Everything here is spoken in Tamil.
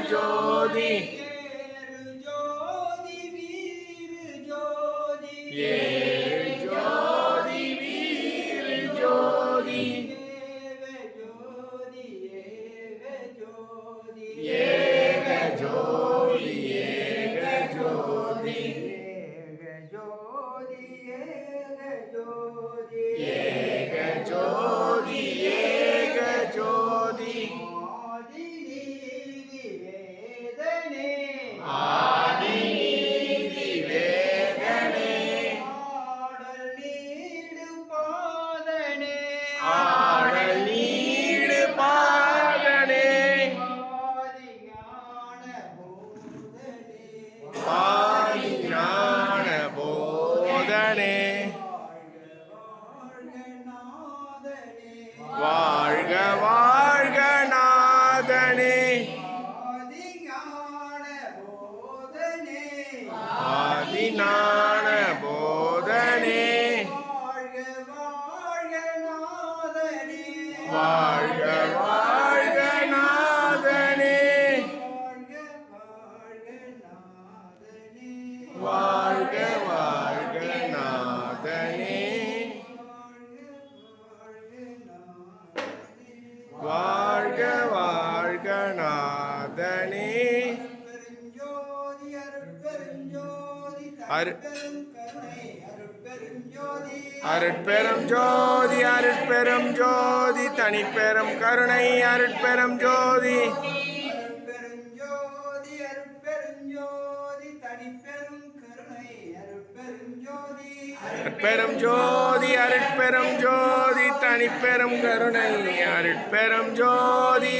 ஜோதி ஏழு ஜோதி வீரு ஜோதி ஏக ஜோதி ஏக ஜோதி ஏக ஜோதி ஏக ஜோதி ஆதி நீதி வேதனே ஆடல் நீடு பாதனே ஆதி ஞான போதனே வாழ்க வாழ்க நாதனே ஆதி ஞான போதனே வாழ்க வாழ்க நாதனே வாழ்க வாழ்க நாதனே வாழ்க வாழ்க நாதனே அருட்பெரும் ஜோதி அருட்பெரும் ஜோதி தனிப்பெரும் கருணை அருட்பெரும் ஜோதி அருட்பெரும் ஜோதி அருட்பெரும் ஜோதி தனிப்பெரும் கருணை அருட்பெரும் ஜோதி